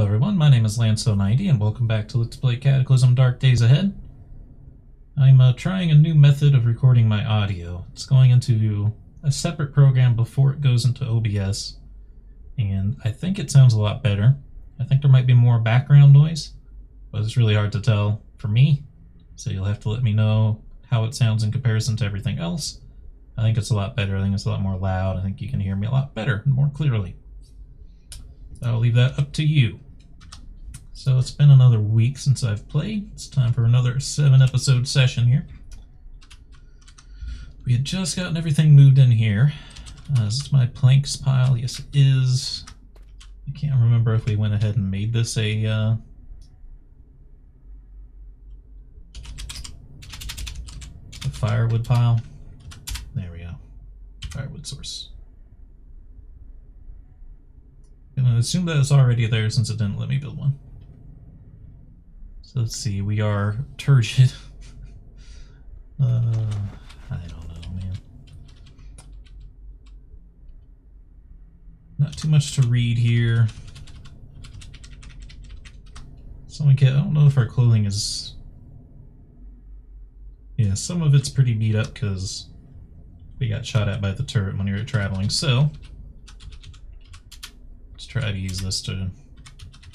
Hello everyone, my name is Lanso90 and welcome back to Let's Play Cataclysm Dark Days Ahead. I'm trying a new method of recording my audio. It's going into a separate program before it goes into OBS, and I think it sounds a lot better. I think there might be more background noise, but it's really hard to tell for me, so you'll have to let me know how it sounds in comparison to everything else. I think it's a lot better, I think it's a lot more loud, I think you can hear me a lot better and more clearly. I'll leave that up to you. So it's been another week since I've played. It's time for another 7-episode session here. We had just gotten everything moved in here. Is this my planks pile? Yes, it is. I can't remember if we went ahead and made this a firewood pile. There we go. Firewood source. I'm going to assume that it's already there since it didn't let me build one. So let's see, we are turgid. I don't know, man. Not too much to read here. I don't know if our clothing is... Yeah, some of it's pretty beat up because we got shot at by the turret when we were traveling, so... try to use this to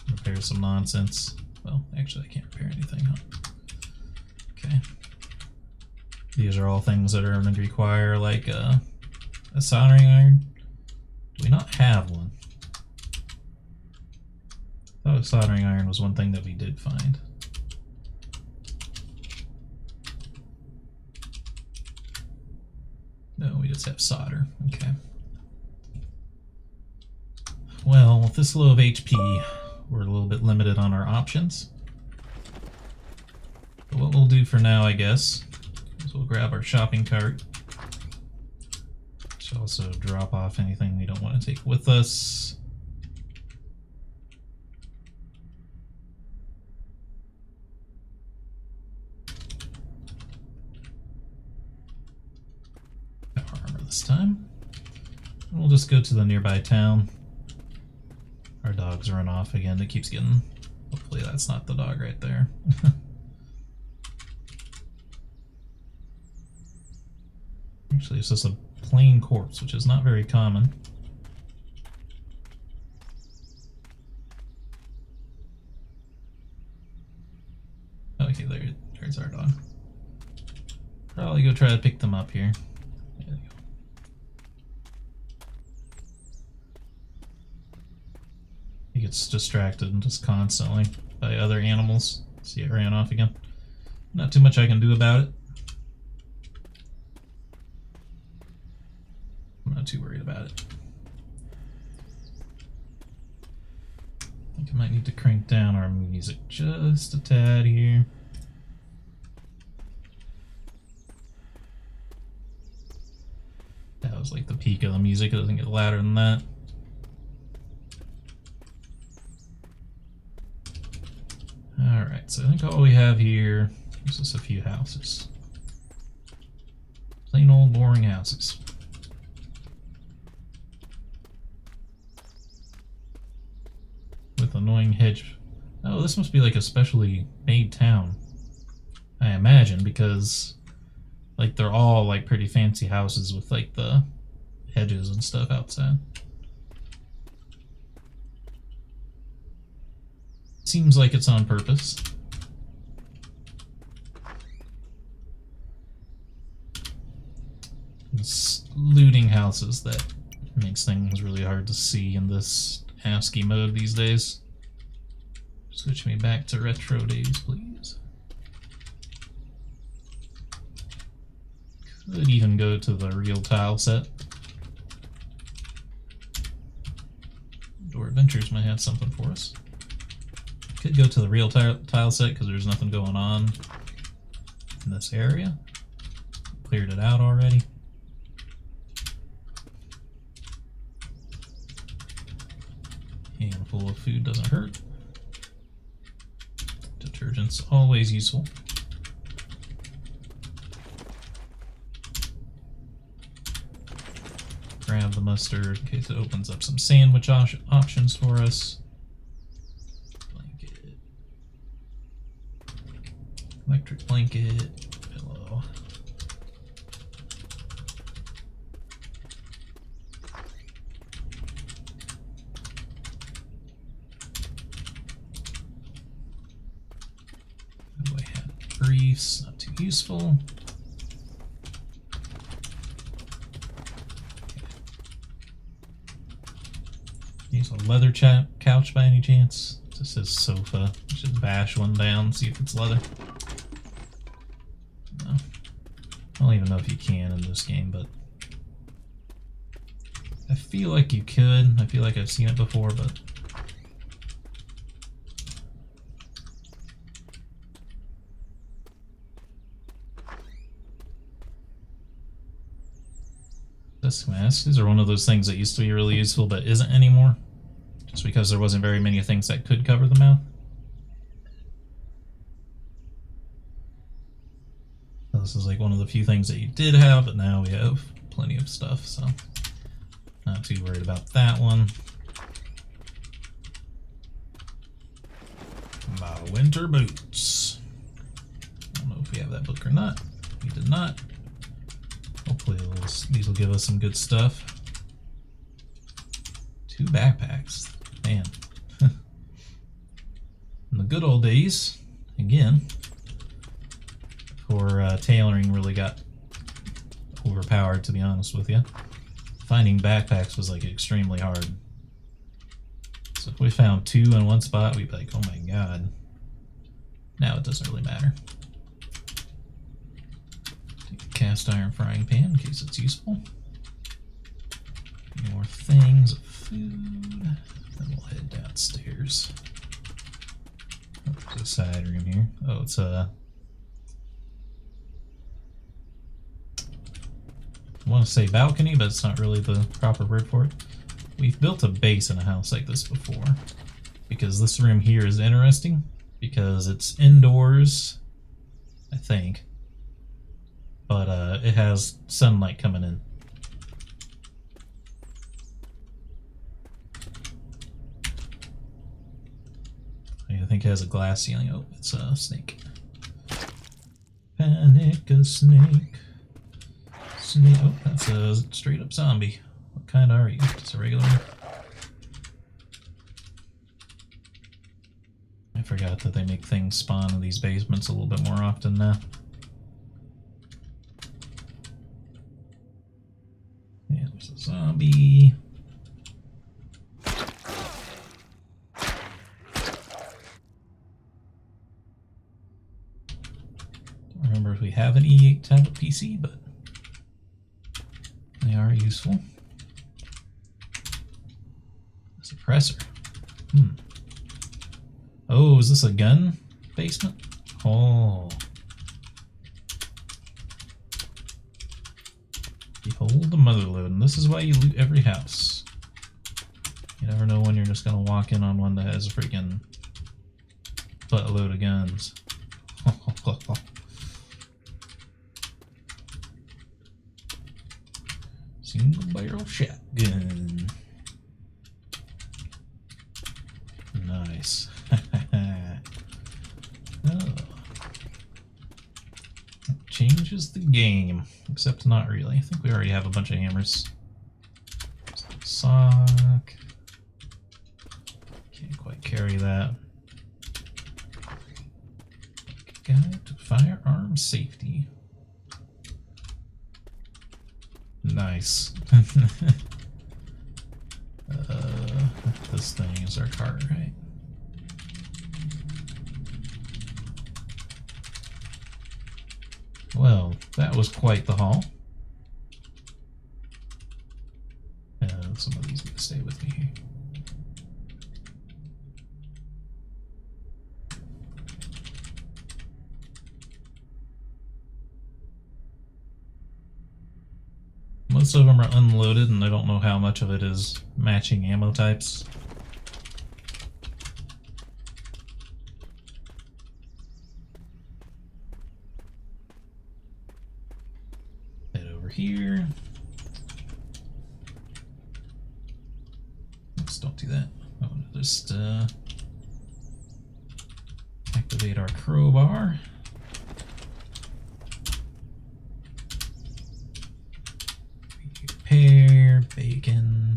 repair some nonsense. Well, actually I can't repair anything, huh? Okay. These are all things that are going to require like a soldering iron. Do we not have one? I thought a soldering iron was one thing that we did find. No, we just have solder. Okay. Well, with this low of HP, we're a little bit limited on our options. But what we'll do for now, I guess, is we'll grab our shopping cart. Which also drop off anything we don't want to take with us. Our armor this time. And we'll just go to the nearby town. Our dog's run off again. It keeps getting... Hopefully that's not the dog right there. Actually, it's just a plain corpse, which is not very common. Okay, there's our dog. Probably go try to pick them up here. There they go. He gets distracted just constantly by other animals. See, it ran off again. Not too much I can do about it. I'm not too worried about it. I think I might need to crank down our music just a tad here. That was like the peak of the music. It doesn't get louder than that. Alright, so I think all we have here is just a few houses. Plain old boring houses. With annoying hedge. Oh, this must be like a specially made town. I imagine, because like they're all like pretty fancy houses with like the hedges and stuff outside. Seems like it's on purpose. It's looting houses that makes things really hard to see in this ASCII mode these days. Switch me back to retro days, please. Could even go to the real tile set. Door Adventures might have something for us. Could go to the real tile set because there's nothing going on in this area. Cleared it out already. Handful of food doesn't hurt. Detergent's always useful. Grab the mustard in case it opens up some sandwich options for us. Electric blanket, pillow. Oh, I had briefs, not too useful. Use a leather couch by any chance? This says sofa. I should bash one down, see if it's leather. No. I don't even know if you can in this game, but I feel like you could. I feel like I've seen it before, but this mask. These are one of those things that used to be really useful but isn't anymore. Just because there wasn't very many things that could cover the mouth. This is like one of the few things that you did have, but now we have plenty of stuff, so not too worried about that one. My winter boots. I don't know if we have that book or not. We did not. Hopefully these will give us some good stuff. 2 backpacks. Man. In the good old days, again, before tailoring really got overpowered, to be honest with you, finding backpacks was like extremely hard. So if we found 2 in one spot, we'd be like, oh my god. Now it doesn't really matter. Take a cast iron frying pan in case it's useful. More things of food. Then we'll head downstairs. Oh, there's a side room here. Oh, it's a... I want to say balcony, but it's not really the proper word for it. We've built a base in a house like this before. Because this room here is interesting. Because it's indoors, I think. But it has sunlight coming in. I think it has a glass ceiling. Oh, it's a snake. Panic a snake. Snake. Oh, that's a straight up zombie. What kind are you? Just a regular one? I forgot that they make things spawn in these basements a little bit more often now. Yeah, there's a zombie. Remember if we have an E8 tablet PC, but they are useful. Suppressor. Oh, is this a gun basement? Oh. Behold the motherlode, and this is why you loot every house. You never know when you're just gonna walk in on one that has a freaking buttload of guns. Single barrel shotgun. Nice. Oh. That changes the game. Except not really. I think we already have a bunch of hammers. Sock. Can't quite carry that. Guide to firearm safety. Nice. This thing is our cart, right? Well, that was quite the haul. Some of these are going to stay with me here. Most of them are unloaded, and I don't know how much of it is matching ammo types. Head over here. Oops, don't do that. I want to just activate our crowbar. Bacon.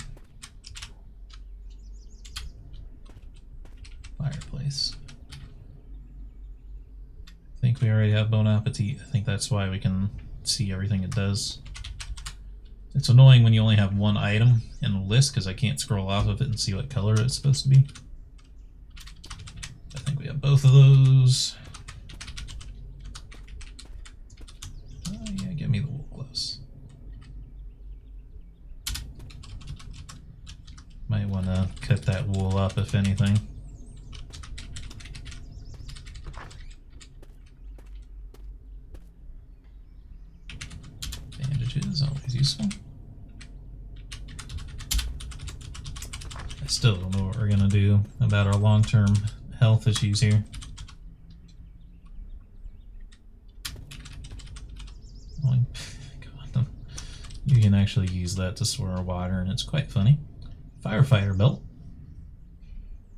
Fireplace. I think we already have Bon Appetit. I think that's why we can see everything it does. It's annoying when you only have one item in the list because I can't scroll off of it and see what color it's supposed to be. I think we have both of those. Oh yeah, give me the wool gloves. Might want to cut that wool up if anything. Bandages, always useful. I still don't know what we're gonna do about our long-term health issues here. God, you can actually use that to store water, and it's quite funny. Firefighter belt.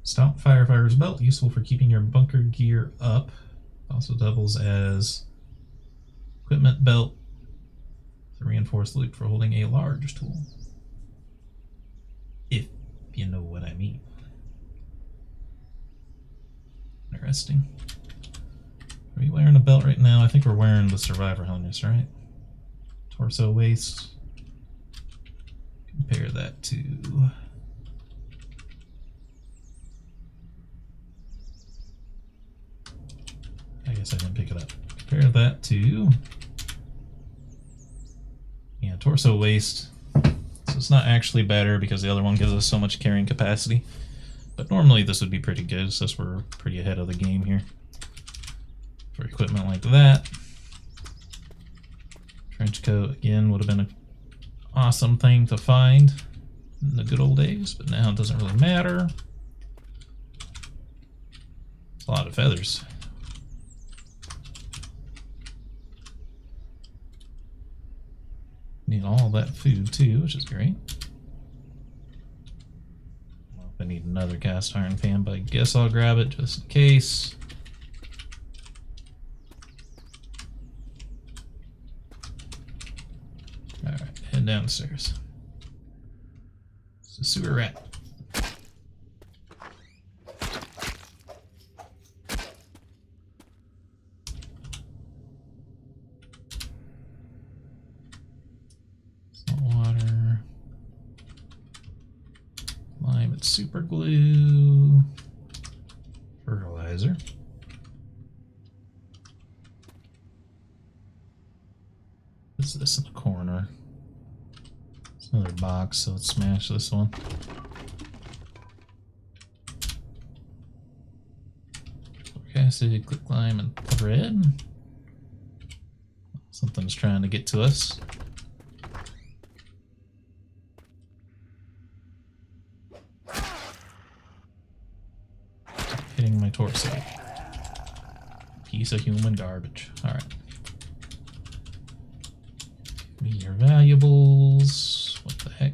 Stout firefighter's belt, useful for keeping your bunker gear up. Also doubles as equipment belt. The reinforced loop for holding a large tool. If you know what I mean. Interesting. Are we wearing a belt right now? I think we're wearing the survivor harness, right? Torso waist. Compare that to... I guess I didn't pick it up. Compare that to... Yeah, torso waist. So it's not actually better because the other one gives us so much carrying capacity. But normally this would be pretty good since we're pretty ahead of the game here. For equipment like that. Trench coat, again, would have been an awesome thing to find in the good old days, but now it doesn't really matter. It's a lot of feathers. Need all that food too, which is great. Well, if I need another cast iron pan, but I guess I'll grab it just in case. Alright, head downstairs. It's a sewer rat. Super glue, fertilizer. What's this in the corner? It's another box, so let's smash this one. Acid, click lime, and thread. Something's trying to get to us. Hitting my torso. Piece of human garbage. Alright. Give me your valuables. What the heck?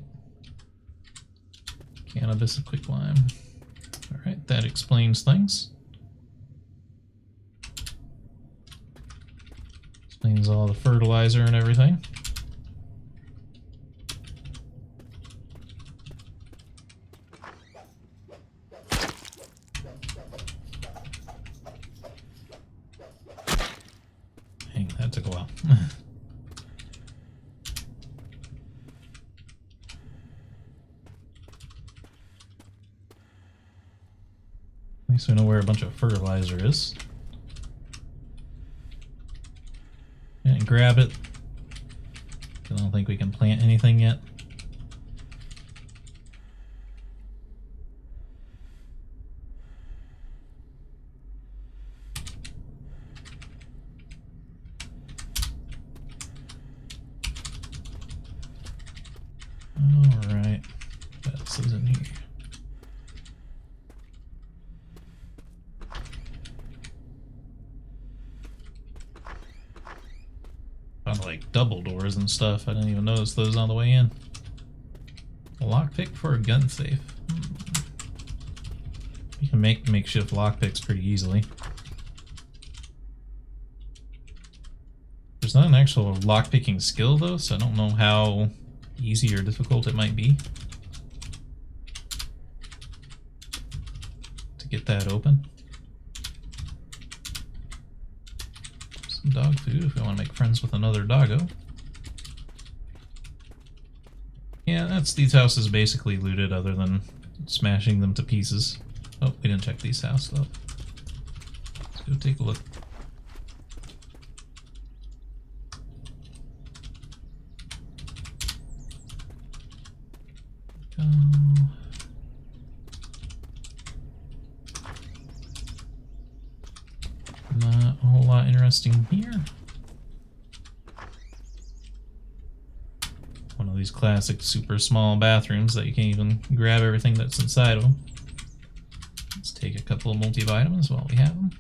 Cannabis and quicklime. Alright, that explains things. Explains all the fertilizer and everything. That took a while. At least we know where a bunch of fertilizer is. And grab it. I don't think we can plant anything yet. Alright, that's in here. Found like double doors and stuff. I didn't even notice those on the way in. A lockpick for a gun safe. You can make makeshift lockpicks pretty easily. There's not an actual lockpicking skill though, so I don't know how easy or difficult it might be to get that open. Some dog food if we want to make friends with another doggo. Yeah, that's these houses basically looted other than smashing them to pieces. Oh, we didn't check these houses though. Let's go take a look. Not a whole lot interesting here. One of these classic super small bathrooms that you can't even grab everything that's inside of them. Let's take a couple of multivitamins while we have them.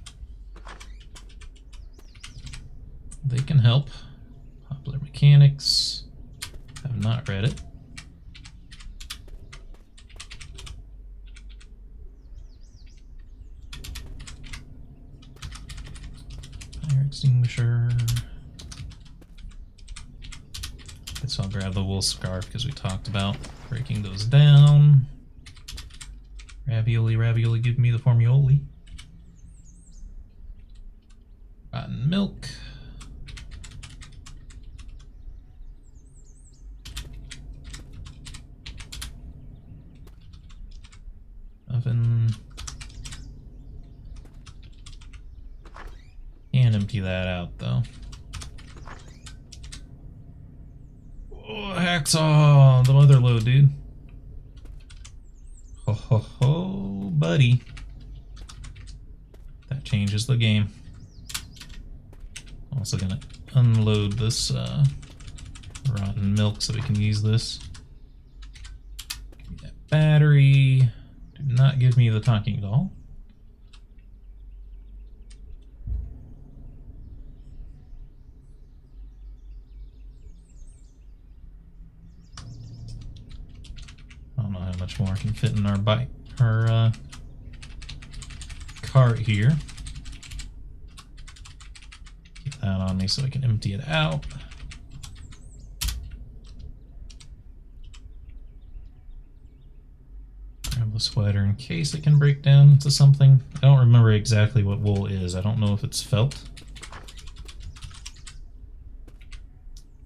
They can help. Popular Mechanics. Have not read it. Fire extinguisher. Guess I'll grab the wool scarf because we talked about breaking those down. Ravioli, ravioli, give me the formioli. Rotten milk. Oven. Can't empty that out though. Oh, hacksaw! The mother load, dude. Ho ho ho, buddy. That changes the game. Also gonna unload this rotten milk so we can use this. Give me that battery. Do not give me the talking doll. I don't know how much more can fit in our bike, our cart here. Keep that on me so I can empty it out. Grab the sweater in case it can break down into something. I don't remember exactly what wool is. I don't know if it's felt.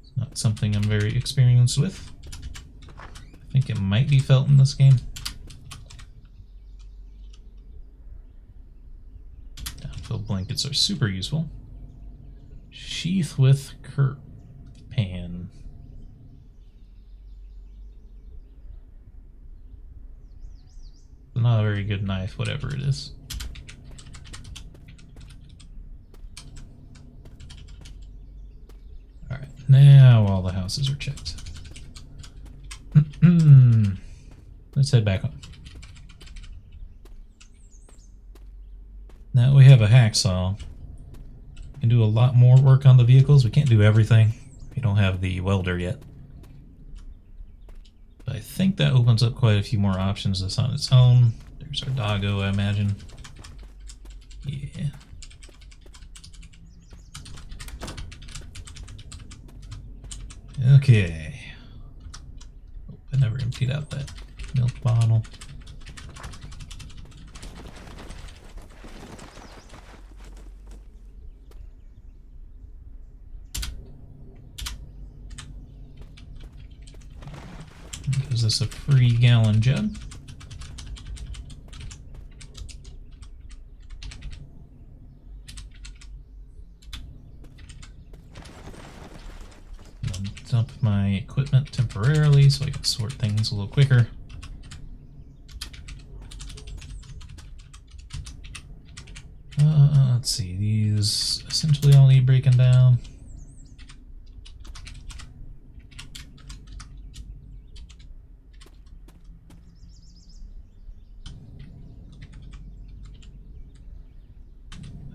It's not something I'm very experienced with. I think it might be felt in this game. Downfill blankets are super useful. Sheath with curb pan. Not a very good knife, whatever it is. Alright, now all the houses are checked. Let's head back home. Now we have a hacksaw. We can do a lot more work on the vehicles. We can't do everything. We don't have the welder yet. But I think that opens up quite a few more options just on its own. There's our doggo, I imagine. Yeah. Okay. I never emptied out that milk bottle. Is this a free gallon jug? Dump my equipment temporarily so I can sort things a little quicker. Let's see, these essentially all need breaking down.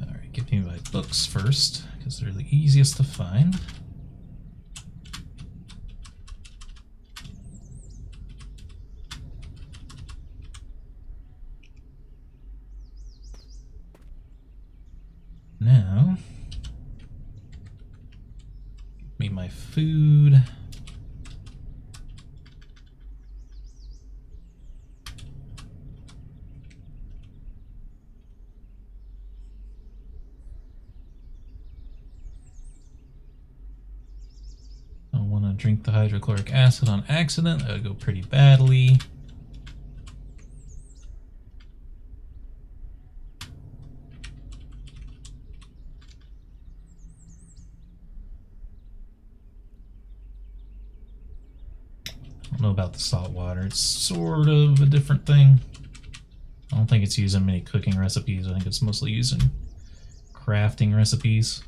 Alright, give me my books first, because they're the easiest to find. Now, give me my food. drink the hydrochloric acid on accident, that would go pretty badly. I don't know about the salt water. It's sort of a different thing. I don't think it's used in many cooking recipes. I think it's mostly used in crafting recipes.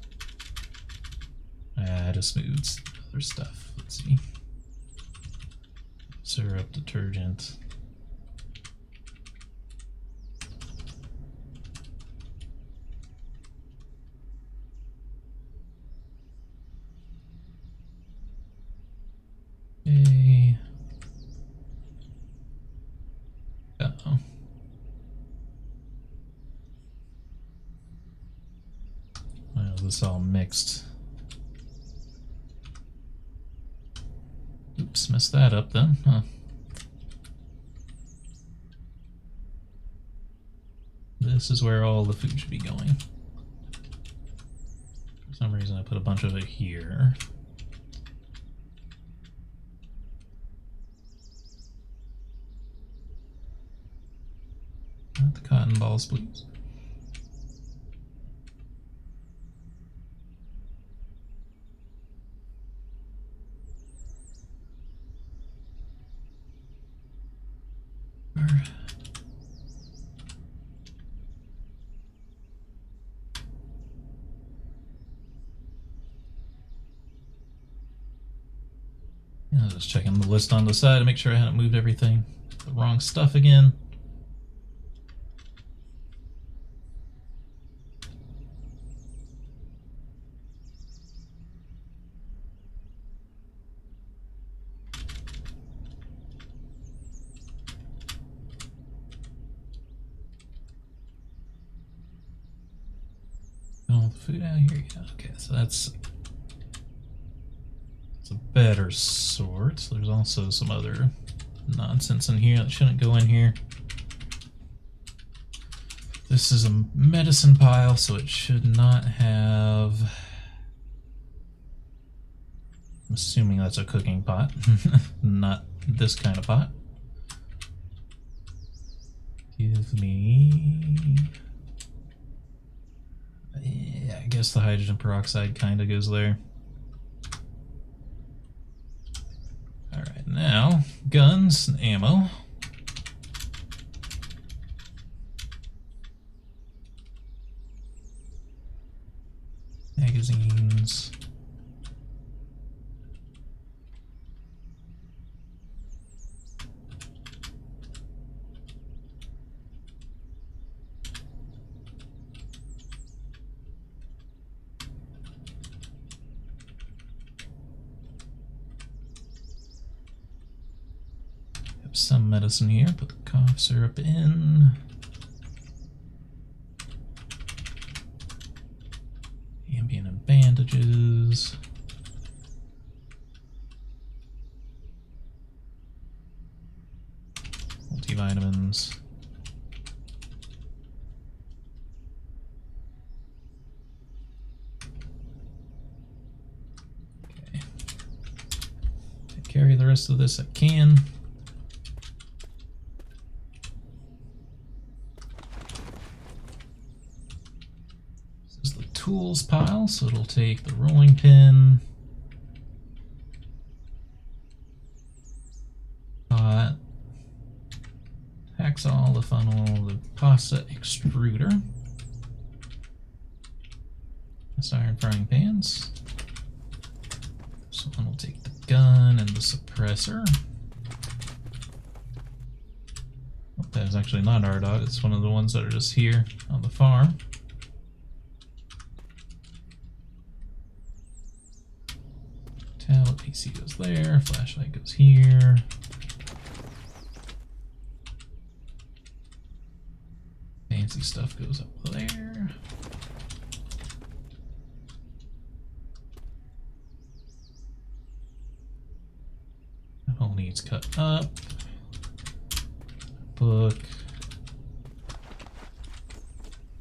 Just moves other stuff. Let's see. Syrup, detergent. Okay. Uh-oh. Why is this all mixed? Oops, messed that up then, huh? This is where all the food should be going. For some reason I put a bunch of it here. Not the cotton balls, please. Yeah, just checking the list on the side to make sure I hadn't moved everything. The wrong stuff again. All the food out here, yeah. Okay, so that's a better sort. So there's also some other nonsense in here that shouldn't go in here. This is a medicine pile, so it should not have... I'm assuming that's a cooking pot, not this kind of pot. Give me... Yeah, I guess the hydrogen peroxide kind of goes there. Alright, now, guns and ammo. Magazines. Some medicine here, put the cough syrup in. Ambien and bandages. Multivitamins. Okay. Carry the rest of this I can. Tools pile, so it'll take the rolling pin, pot, hacksaw, the funnel, the pasta extruder, cast iron frying pans. So then we'll take the gun and the suppressor. Oh, that is actually not our dog, it's one of the ones that are just here on the farm. Tablet PC goes there, flashlight goes here. Fancy stuff goes up there. That all needs cut up. Book.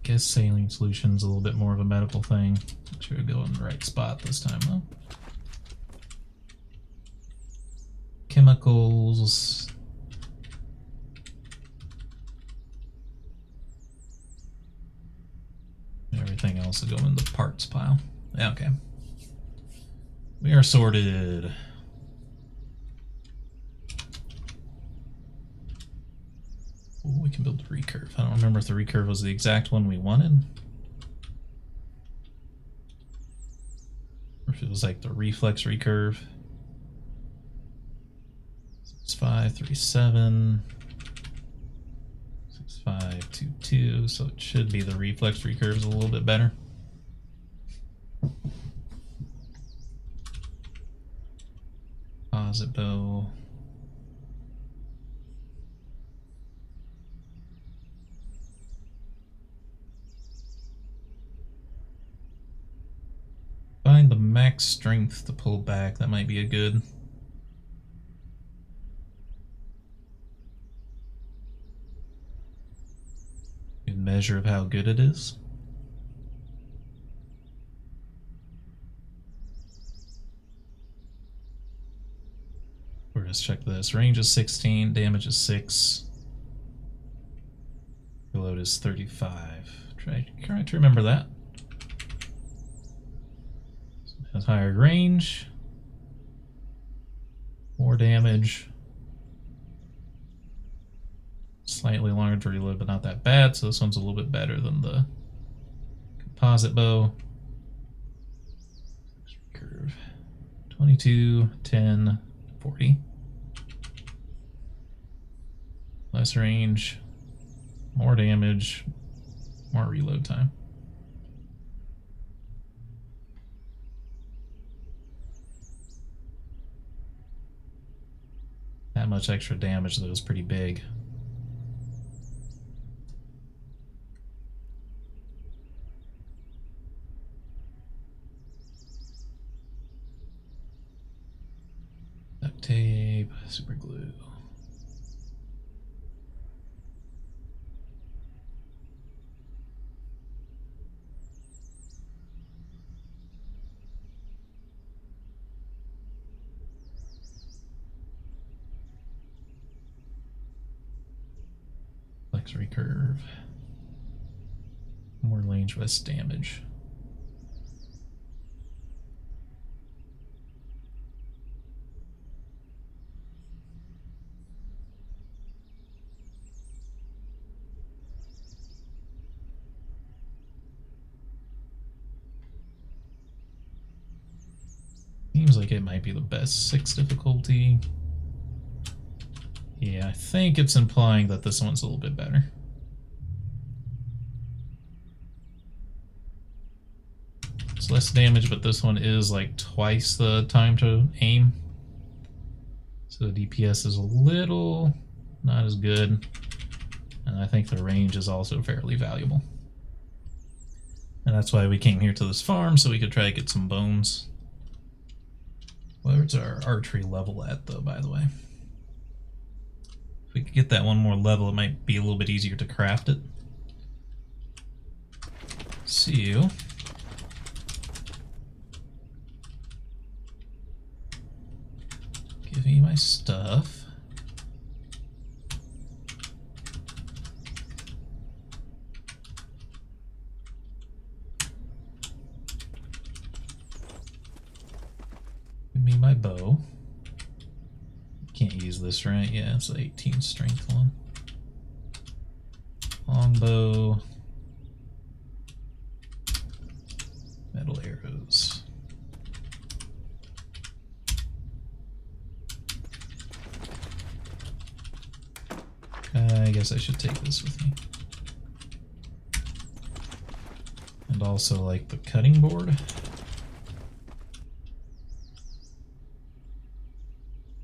Guess saline solution's a little bit more of a medical thing. Make sure to go in the right spot this time though. Knuckles. Everything else will go in the parts pile. Yeah, okay. We are sorted. Ooh, we can build the recurve. I don't remember if the recurve was the exact one we wanted. Or if it was like the reflex recurve. 6537. 6522. So it should be the reflex recurve is a little bit better. Composite bow. Find the max strength to pull back. That might be a good measure of how good it is. Let's check this. Range is 16, damage is 6. Reload is 35. Try to remember that. So it has higher range, more damage, slightly longer to reload, but not that bad. So this one's a little bit better than the composite bow. Curve 22, 10, 40. Less range, more damage, more reload time. That much extra damage though is pretty big. Duct tape, super glue. Recurve. More range, less damage. Seems like it might be the best 6 difficulty. Yeah, I think it's implying that this one's a little bit better. It's less damage, but this one is like twice the time to aim. So the DPS is a little not as good. And I think the range is also fairly valuable. And that's why we came here to this farm, so we could try to get some bones. Where's our archery level at, though, by the way? If we could get that one more level, it might be a little bit easier to craft it. See you. Give me my stuff. Give me my bow. Can't use this, right? Yeah, it's an 18 strength one. Longbow. Metal arrows. I guess I should take this with me. And also, like, the cutting board.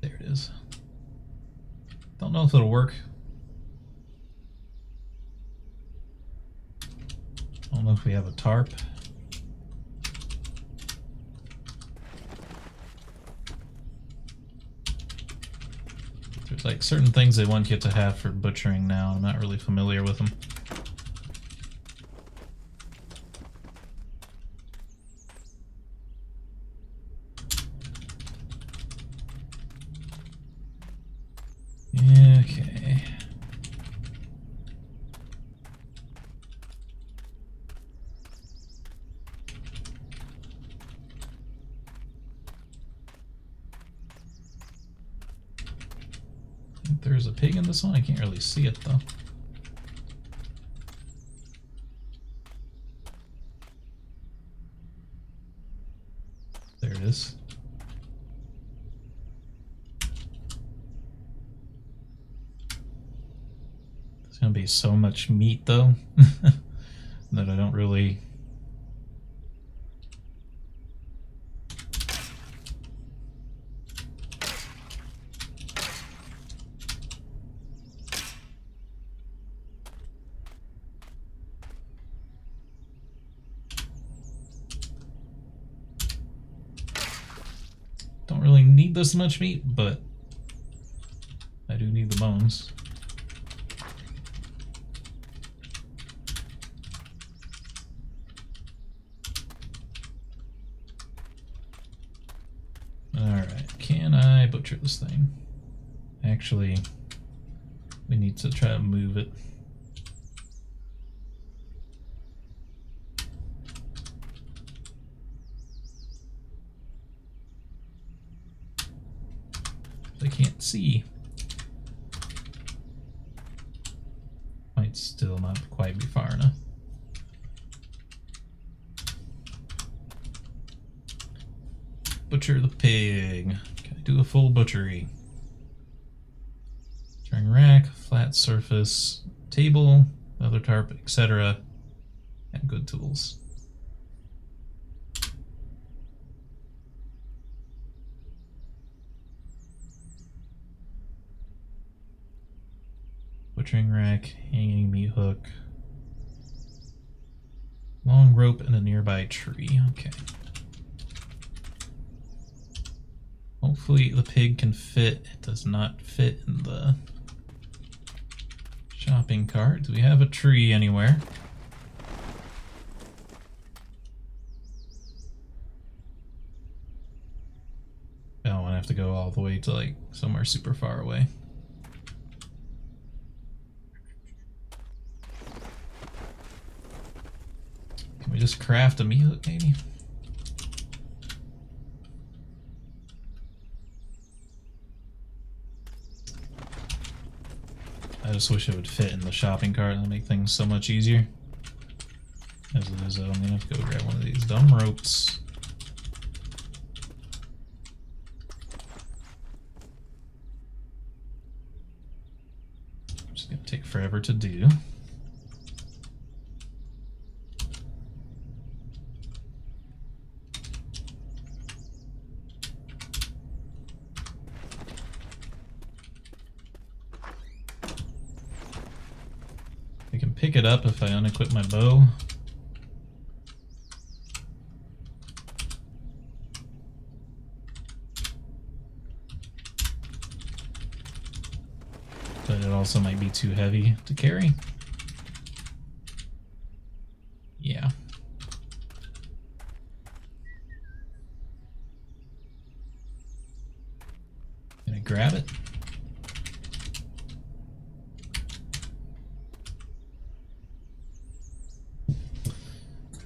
There it is. Don't know if it'll work. Don't know if we have a tarp. There's like certain things they want you to have for butchering now. I'm not really familiar with them. there's a pig in this one. I can't really see it though. There it is. There's gonna be so much meat though that I don't really. Don't really need this much meat, but I do need the bones. Alright, can I butcher this thing? Actually, we need to try to move it. I can't see. Might still not quite be far enough. Butcher the pig. Can I do a full butchery? Butchering rack, flat surface, table, leather tarp, etc. And good tools. Butchering rack, hanging meat hook, long rope, and a nearby tree. Okay. Hopefully the pig can fit. It does not fit in the shopping cart. Do we have a tree anywhere? Oh, I'm gonna have to go all the way to like somewhere super far away. Can we just craft a meat hook maybe? I just wish it would fit in the shopping cart and make things so much easier. As it is, I'm gonna have to go grab one of these dumb ropes. Just gonna take forever to do. I can pick it up if I unequip my bow. But it also might be too heavy to carry. Yeah. Can I grab it?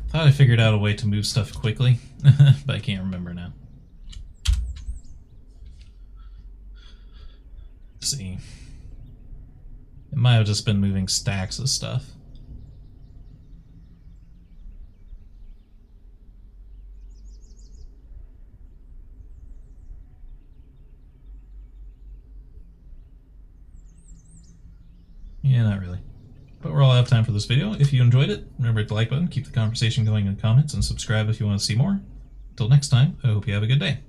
Thought I figured out a way to move stuff quickly, but I can't remember now. Let's see. It might have just been moving stacks of stuff. Yeah, not really. But we're all out of time for this video. If you enjoyed it, remember to hit the like button, keep the conversation going in the comments, and subscribe if you want to see more. Until next time, I hope you have a good day.